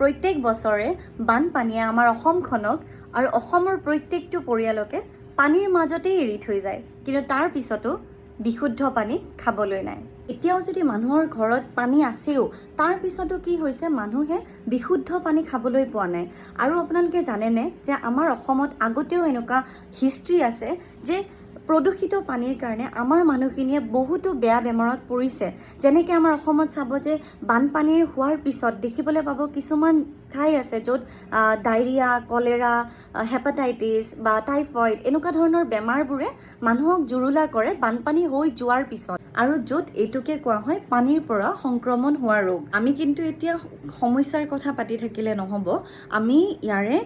প্ৰত্যেক বছৰে বানপানীয়ে আমাৰ অসমখনক আৰু অসমৰ প্ৰত্যেকটো পৰিয়ালকে পানীৰ মাজতেই এৰি থৈ যায়, কিন্তু তাৰ পিছতো বিশুদ্ধ পানী খাবলৈ নাই। এতিয়াও যদি মানুহৰ ঘৰত পানী আছেও, তাৰ পিছতো কি হৈছে, মানুহে বিশুদ্ধ পানী খাবলৈ পোৱা নাই। আৰু আপোনালোকে জানেনে যে আমাৰ অসমত আগতেও এনেকুৱা হিষ্ট্ৰী আছে যে প্ৰদূষিত পানীৰ কাৰণে আমাৰ মানুহখিনিয়ে বহুতো বেয়া বেমাৰত পৰিছে। যেনেকৈ আমাৰ অসমত চাব যে বানপানীৰ হোৱাৰ পিছত দেখিবলৈ পাব কিছুমান ঠাই আছে য'ত ডায়েৰিয়া, কলেৰা, হেপাটাইটিছ বা টাইফইড এনেকুৱা ধৰণৰ বেমাৰবোৰে মানুহক জুৰুলা কৰে বানপানী হৈ যোৱাৰ পিছত, আৰু য'ত এইটোকে কোৱা হয় পানীৰ পৰা সংক্ৰমণ হোৱা ৰোগ। আমি কিন্তু এতিয়া সমস্যাৰ কথা পাতি থাকিলে নহ'ব, আমি ইয়াৰে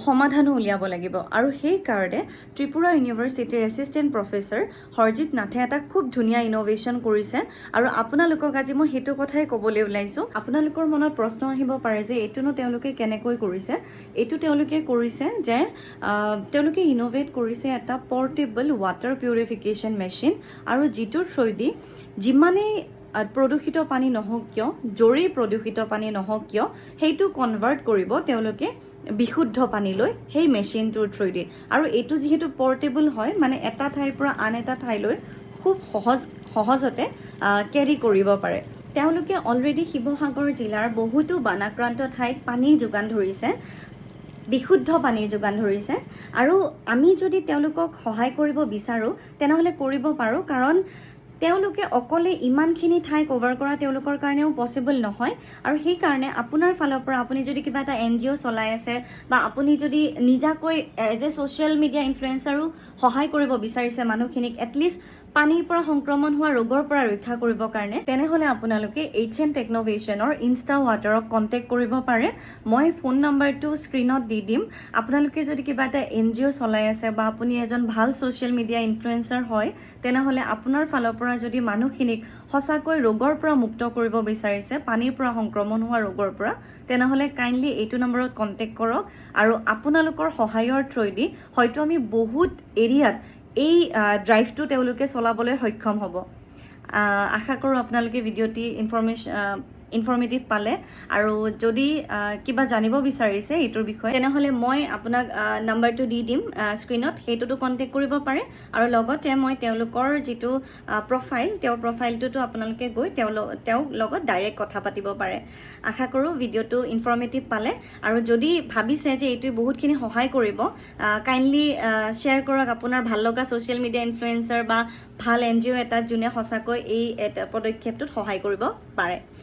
সমাধানো উলিয়াব লাগিব। আৰু সেইকাৰণে ত্ৰিপুৰা ইউনিভাৰ্চিটিৰ এছিষ্টেণ্ট প্ৰফেচৰ হৰজিত নাথে এটা খুব ধুনীয়া ইন'ভেশ্যন কৰিছে, আৰু আপোনালোকক আজি মই সেইটো কথাই ক'বলৈ ওলাইছোঁ। আপোনালোকৰ মনত প্ৰশ্ন আহিব পাৰে যে এইটোনো তেওঁলোকে কেনেকৈ কৰিছে। এইটো তেওঁলোকে কৰিছে যে তেওঁলোকে ইন'ভেট কৰিছে এটা পৰ্টেবল ৱাটাৰ পিউৰিফিকেশ্যন মেচিন, আৰু যিটোৰ থ্ৰুদি যিমানেই প্ৰদূষিত পানী নহওক কিয়, য'ৰেই প্ৰদূষিত পানী নহওক কিয়, সেইটো কনভাৰ্ট কৰিব তেওঁলোকে বিশুদ্ধ পানীলৈ সেই মেচিনটোৰ থ্ৰুদি। আৰু এইটো যিহেতু পৰ্টেবল হয়, মানে এটা ঠাইৰ পৰা আন এটা ঠাইলৈ খুব সহজতে কেৰি কৰিব পাৰে। তেওঁলোকে অলৰেডি শিৱসাগৰ জিলাৰ বহুতো বানাক্ৰান্ত ঠাইত পানীৰ যোগান ধৰিছে, বিশুদ্ধ পানীৰ যোগান ধৰিছে। আৰু আমি যদি তেওঁলোকক সহায় কৰিব বিচাৰোঁ তেনেহ'লে কৰিব পাৰোঁ, কাৰণ তেওঁলোকে অকলে ইমানখিনি ঠাই কভাৰ কৰা তেওঁলোকৰ কাৰণেও পচিবল নহয়। আৰু সেইকাৰণে আপোনাৰ ফালৰ পৰা আপুনি যদি কিবা এটা NGO চলাই আছে, বা আপুনি যদি নিজাকৈ এজ এ ছ'চিয়েল মিডিয়া ইনফ্লুৱেঞ্চাৰো সহায় কৰিব বিচাৰিছে মানুহখিনিক এটলিষ্ট পানীৰ পৰা সংক্ৰমণ হোৱা ৰোগৰ পৰা ৰক্ষা কৰিবৰ কাৰণে, তেনেহ'লে আপোনালোকে HN টেকন'ভেশ্যনৰ ইনষ্টা ৱাটাৰক কণ্টেক্ট কৰিব পাৰে। মই ফোন নাম্বাৰটো স্ক্ৰীণত দি দিম। আপোনালোকে যদি কিবা এটা NGO চলাই আছে, বা আপুনি এজন ভাল ছ'চিয়েল মিডিয়া ইনফ্লুৱেঞ্চাৰ হয়, তেনেহ'লে আপোনাৰ ফালৰ পৰা যদি মানুহখিনিক সঁচাকৈ ৰোগৰ পৰা মুক্ত কৰিব বিচাৰিছে, পানীৰ পৰা সংক্ৰমণ হোৱা ৰোগৰ পৰা, তেনেহ'লে কাইণ্ডলি এইটো নম্বৰত কণ্টেক্ট কৰক। আৰু আপোনালোকৰ সহায়ৰ থ্ৰুদি হয়তো আমি বহুত এৰিয়াত এই ড্ৰাইভটো তেওঁলোকে চলাবলৈ সক্ষম হ'ব। আশা কৰোঁ আপোনালোকে ভিডিঅ'টি ইনফৰ্মেটিভ পালে, আৰু যদি কিবা জানিব বিচাৰিছে এইটোৰ বিষয়ে, তেনেহ'লে মই আপোনাক নাম্বাৰটো দি দিম স্ক্ৰীণত, সেইটোতো কণ্টেক্ট কৰিব পাৰে। আৰু লগতে মই তেওঁলোকৰ যিটো প্ৰফাইল, তেওঁৰ প্ৰফাইলটোতো আপোনালোকে গৈ তেওঁৰ লগত ডাইৰেক্ট কথা পাতিব পাৰে। আশা কৰোঁ ভিডিঅ'টো ইনফৰ্মেটিভ পালে, আৰু যদি ভাবিছে যে এইটোৱে বহুতখিনি সহায় কৰিব, কাইণ্ডলি শ্বেয়াৰ কৰক আপোনাৰ ভাল লগা ছ'চিয়েল মিডিয়া ইনফ্লুৱেঞ্চাৰ বা ভাল NGO এটাত যোনে সঁচাকৈ এই পদক্ষেপটোত সহায় কৰিব পাৰে।